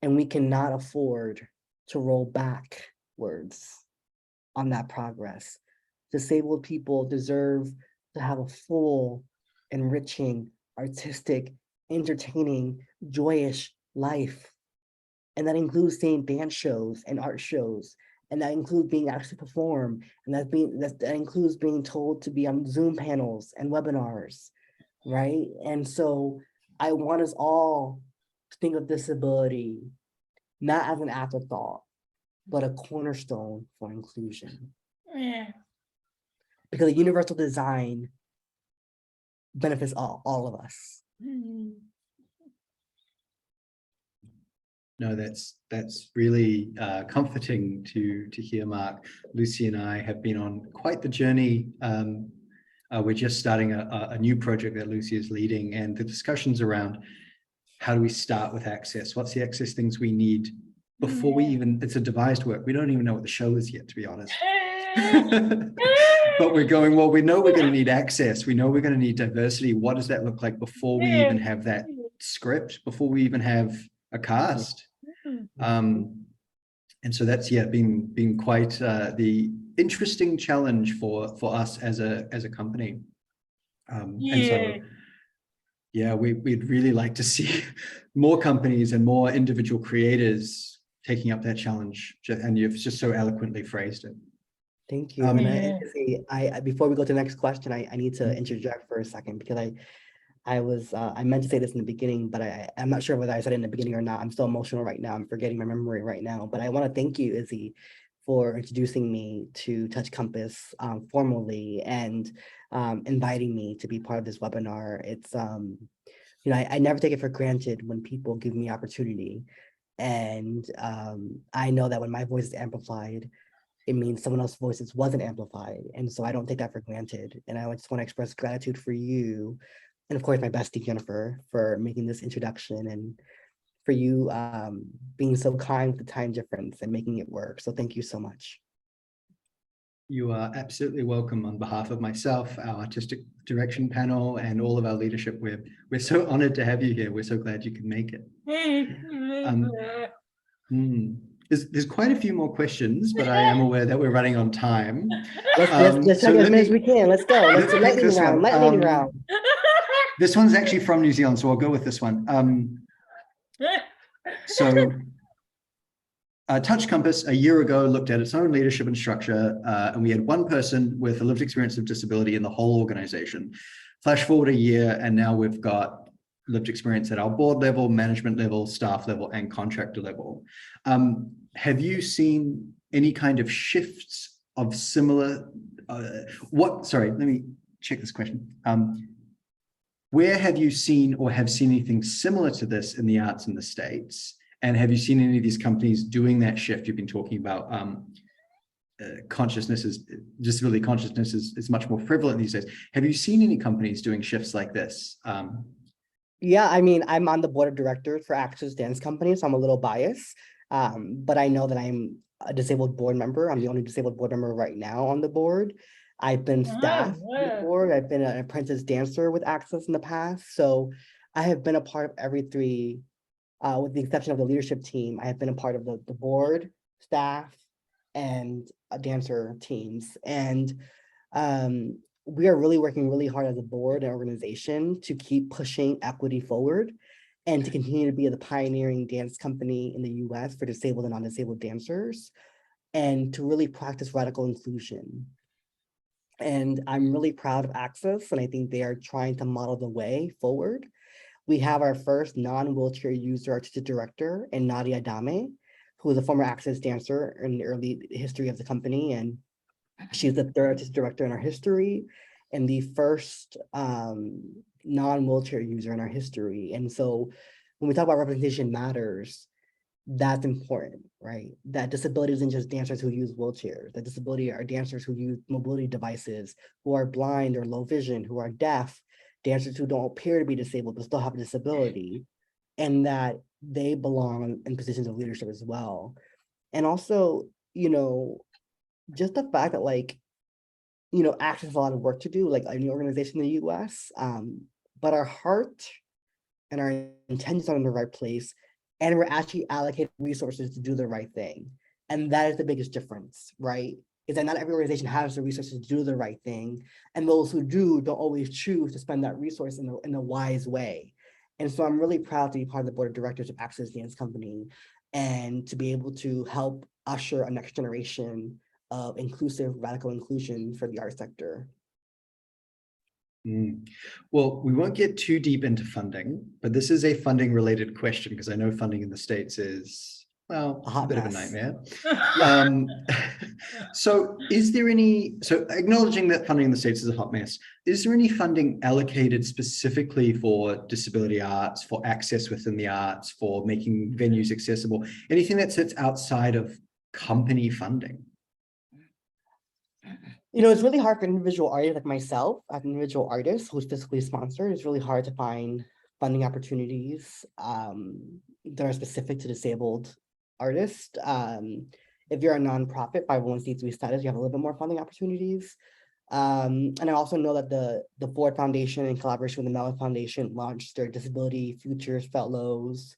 And we cannot afford to roll backwards on that progress. Disabled people deserve to have a full, enriching, artistic, entertaining, joyous life. And that includes seeing dance shows and art shows. And that includes being asked to perform. And that includes being told to be on Zoom panels and webinars, right? And so I want us all to think of disability not as an afterthought, but a cornerstone for inclusion. Yeah. Because a universal design benefits all of us. No, that's really comforting to hear, Mark. Lucy and I have been on quite the journey. We're just starting a new project that Lucy is leading, and the discussions around how do we start with access? What's the access things we need before we even, it's a devised work. We don't even know what the show is yet, to be honest. But we're going, well, we know we're going to need access. We know we're going to need diversity. What does that look like before we even have that script, before we even have a cast? And so that's, yeah, been quite the interesting challenge for us as a company. And so, yeah, we'd really like to see more companies and more individual creators taking up that challenge. And you've just so eloquently phrased it. Thank you. And I before we go to the next question, I need to interject for a second, because I meant to say this in the beginning, but I'm not sure whether I said it in the beginning or not. I'm still emotional right now. I'm forgetting my memory right now, but I want to thank you, Izzy, for introducing me to Touch Compass formally and inviting me to be part of this webinar. It's, you know, I never take it for granted when people give me opportunity. And I know that when my voice is amplified, it means someone else's voices wasn't amplified. And so I don't take that for granted. And I just want to express gratitude for you. And of course, my bestie, Jennifer, for making this introduction, and for you being so kind with the time difference and making it work. So thank you so much. You are absolutely welcome. On behalf of myself, our artistic direction panel, and all of our leadership, we're so honored to have you here. We're so glad you can make it. There's quite a few more questions, but I am aware that we're running on time. Let's so take as many as we can. Let's go. Let's pick lightning this round. one. Lightning round. This one's actually from New Zealand, so I'll go with this one. So Touch Compass a year ago looked at its own leadership and structure, and we had one person with a lived experience of disability in the whole organization. Flash forward a year, and now we've got lived experience at our board level, management level, staff level, and contractor level. Have you seen any kind of shifts of similar, sorry, let me check this question. Where have you seen or have seen anything similar to this in the arts in the States? And have you seen any of these companies doing that shift? You've been talking about disability consciousness is much more prevalent these days. Have you seen any companies doing shifts like this? Yeah, I mean, I'm on the board of directors for Access Dance Company, so I'm a little biased. But I know that I'm a disabled board member. I'm the only disabled board member right now on the board. I've been staff on the board. I've been an apprentice dancer with Access in the past. So I have been a part of every three, with the exception of the leadership team. I have been a part of the board, staff, and dancer teams. And we are really working really hard as a board and organization to keep pushing equity forward and to continue to be the pioneering dance company in the US for disabled and non-disabled dancers, and to really practice radical inclusion. And I'm really proud of Access, and I think they are trying to model the way forward. We have our first non-wheelchair user artistic director in Nadia Dame, who is a former Access dancer in the early history of the company. And she's the third artistic director in our history and the first non-wheelchair user in our history. And so when we talk about representation matters, that's important, right? That disability isn't just dancers who use wheelchairs. That disability are dancers who use mobility devices, who are blind or low vision, who are deaf, dancers who don't appear to be disabled but still have a disability, and that they belong in positions of leadership as well. And also, just the fact that Access has a lot of work to do, like any organization in the US, but our heart and our intentions are in the right place, and we're actually allocating resources to do the right thing. And that is the biggest difference, right? Is that not every organization has the resources to do the right thing, and those who do don't always choose to spend that resource in a wise way. And so I'm really proud to be part of the board of directors of Access Dance Company and to be able to help usher a next generation of inclusive, radical inclusion for the art sector. Well, we won't get too deep into funding, but this is a funding related question because I know funding in the States is, well, a bit of a nightmare. So acknowledging that funding in the States is a hot mess, is there any funding allocated specifically for disability arts, for access within the arts, for making venues accessible, anything that sits outside of company funding? It's really hard for individual artists like myself, as an individual artist who's physically sponsored. It's really hard to find funding opportunities that are specific to disabled artists. If you're a nonprofit, 501c3 status, you have a little bit more funding opportunities. And I also know that the Ford Foundation, in collaboration with the Mellon Foundation, launched their Disability Futures Fellows,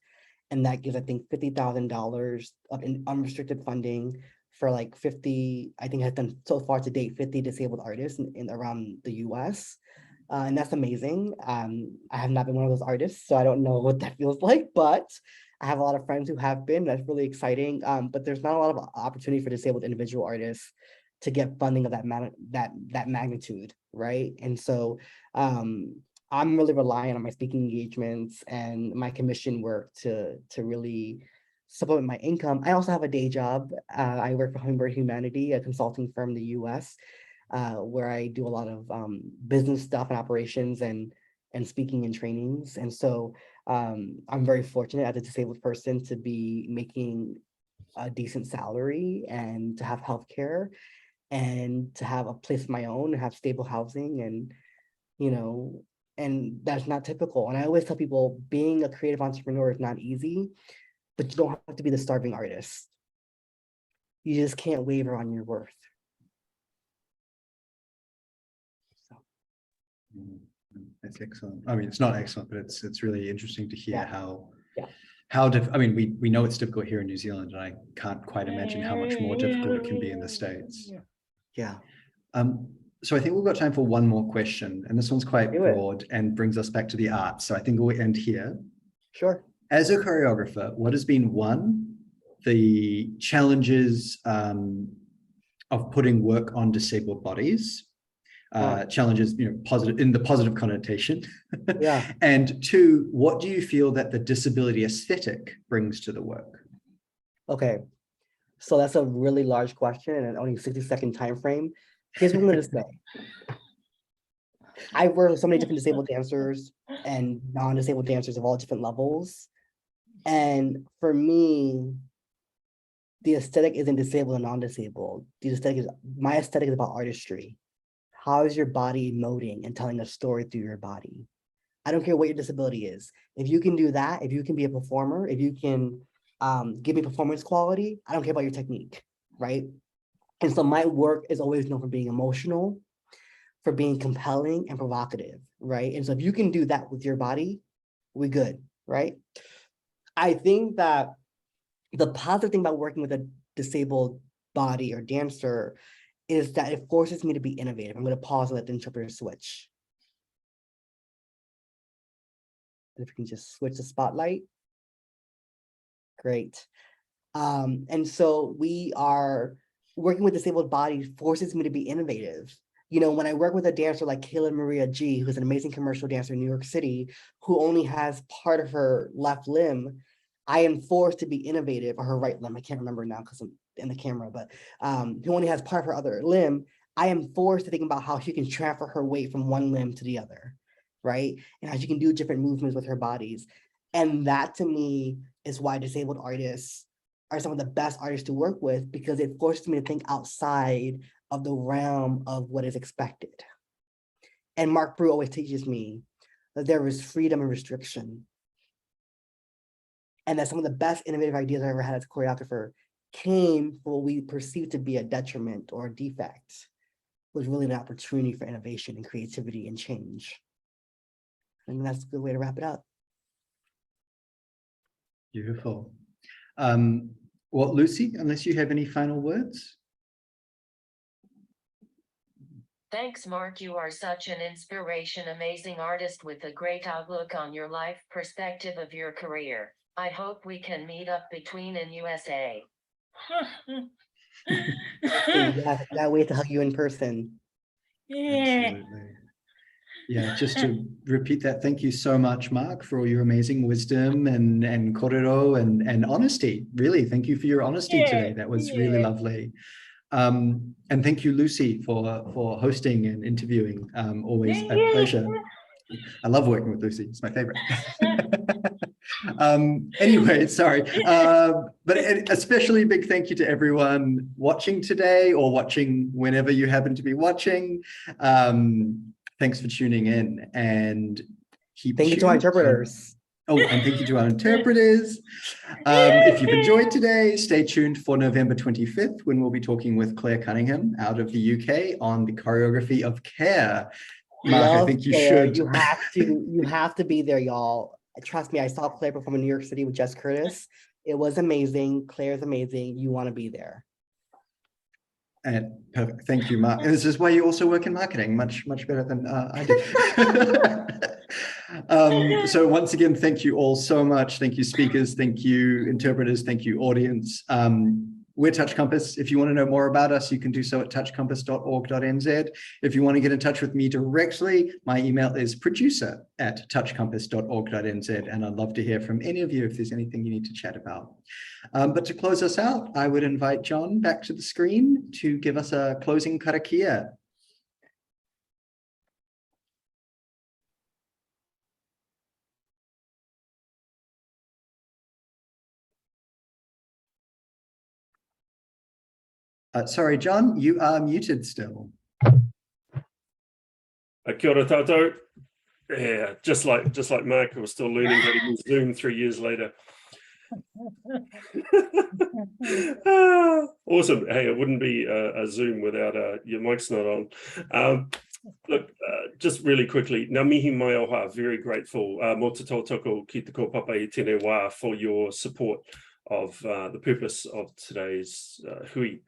and that gives, I think, $50,000 of unrestricted funding for like 50, I think has done so far to date, 50 disabled artists in around the US. And that's amazing. I have not been one of those artists, so I don't know what that feels like, but I have a lot of friends who have been. That's really exciting. But there's not a lot of opportunity for disabled individual artists to get funding of that magnitude, right? And so I'm really relying on my speaking engagements and my commission work to really supplement my income. I also have a day job. I work for Hummingbird Humanity, a consulting firm in the US, where I do a lot of business stuff and operations and speaking and trainings. And so I'm very fortunate as a disabled person to be making a decent salary and to have healthcare and to have a place of my own and have stable housing and, and that's not typical. And I always tell people being a creative entrepreneur is not easy, but you don't have to be the starving artist. You just can't waver on your worth. So. That's excellent. I mean, it's not excellent, but it's really interesting to hear Yeah. I mean, we know it's difficult here in New Zealand, and I can't quite imagine how much more difficult it can be in the States. Yeah. So I think we've got time for one more question, and this one's quite broad and brings us back to the arts. So I think we'll end here. Sure. As a choreographer, what has been the challenges of putting work on disabled bodies? Challenges, positive in the positive connotation. Yeah. And two, what do you feel that the disability aesthetic brings to the work? Okay. So that's a really large question and only 60-second time frame. Here's what I'm going to say. I've worked with so many different disabled dancers and non-disabled dancers of all different levels. And for me, the aesthetic isn't disabled and non-disabled. My aesthetic is about artistry. How is your body emoting and telling a story through your body? I don't care what your disability is. If you can do that, if you can be a performer, if you can give me performance quality, I don't care about your technique, right? And so my work is always known for being emotional, for being compelling and provocative, right? And so if you can do that with your body, we're good, right? I think that the positive thing about working with a disabled body or dancer is that it forces me to be innovative. I'm going to pause and let the interpreter switch. If we can just switch the spotlight. Great. And so we are working with disabled bodies forces me to be innovative You know, when I work with a dancer like Kayla Maria G, who's an amazing commercial dancer in New York City, who only has part of her left limb, I am forced to be innovative, or her right limb, I can't remember now because I'm in the camera, but who only has part of her other limb, I am forced to think about how she can transfer her weight from one limb to the other, right? And how she can do different movements with her bodies. And that to me is why disabled artists are some of the best artists to work with, because it forces me to think outside of the realm of what is expected. And Mark Brew always teaches me that there is freedom and restriction. And that some of the best innovative ideas I ever had as a choreographer came from what we perceive to be a detriment or a defect, was really an opportunity for innovation and creativity and change. And that's a good way to wrap it up. Beautiful. Well, Lucy, unless you have any final words. Thanks, Mark. You are such an inspiration, amazing artist with a great outlook on your life, perspective of your career. I hope we can meet up between in USA. Yeah, I can't wait to hug you in person. Absolutely. Yeah, just to repeat that, thank you so much, Mark, for all your amazing wisdom and kōrero and honesty. Really, thank you for your honesty today. That was really lovely. And thank you, Lucy, for hosting and interviewing. Always a pleasure. I love working with Lucy. It's my favorite. Anyway, sorry. But especially big thank you to everyone watching today or watching whenever you happen to be watching. Thanks for tuning in and Thank you to our interpreters. And thank you to our interpreters. If you've enjoyed today, stay tuned for November 25th, when we'll be talking with Claire Cunningham out of the UK on the choreography of Care. Mark, I think you should. You have to be there, y'all. Trust me, I saw Claire perform in New York City with Jess Curtis. It was amazing. Claire's amazing. You want to be there. And perfect. Thank you, Mark. And this is why you also work in marketing, much better than I do. So once again, thank you all so much. Thank you, speakers. Thank you, interpreters. Thank you, audience. We're Touch Compass. If you want to know more about us, you can do so at touchcompass.org.nz. If you want to get in touch with me directly, my email is producer@touchcompass.org.nz, and I'd love to hear from any of you if there's anything you need to chat about. But to close us out, I would invite John back to the screen to give us a closing karakia. Sorry, John, you are muted still. Kia ora tātou. Yeah, just like Mark, we're still learning how to use Zoom 3 years later. Awesome. Hey, it wouldn't be a Zoom without your mic's not on. Look, just really quickly, ngā mihi mai oha, very grateful. Mō te tautoko ki te kōpapa I tēnei wā for your support of the purpose of today's hui.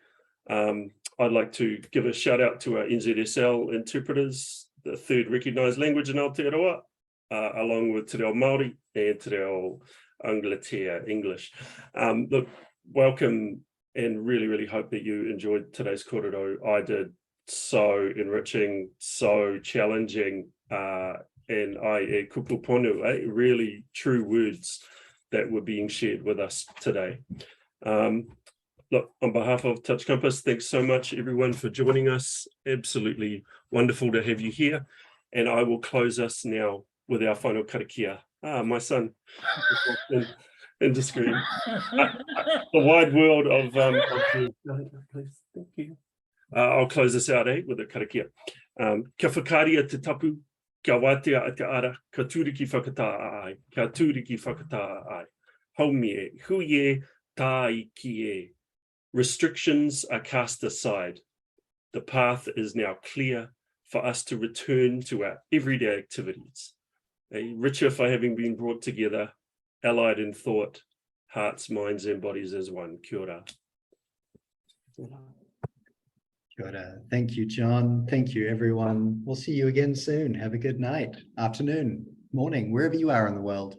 I'd like to give a shout out to our NZSL interpreters, the third recognised language in Aotearoa, along with Te Reo Māori and Te Reo Angleterre, English. Look, welcome, and really hope that you enjoyed today's kōrero. I did. So enriching, so challenging, and kupu ponu, really true words that were being shared with us today. Look, on behalf of Touch Compass, thanks so much everyone for joining us. Absolutely wonderful to have you here. And I will close us now with our final karakia. My son into screen. The wide world of please, thank you. I'll close this out with a karakia. Kia whakaria te tapu, kia wātea a te ara, ka tūriki whakataa ai, ka tūriki whakataa ai. Haumie, huie, tai kie. Restrictions are cast aside. The path is now clear for us to return to our everyday activities, richer for having been brought together, allied in thought, hearts, minds, and bodies as one. Kia ora. Kia ora. Thank you, John. Thank you, everyone. We'll see you again soon. Have a good night, afternoon, morning, wherever you are in the world.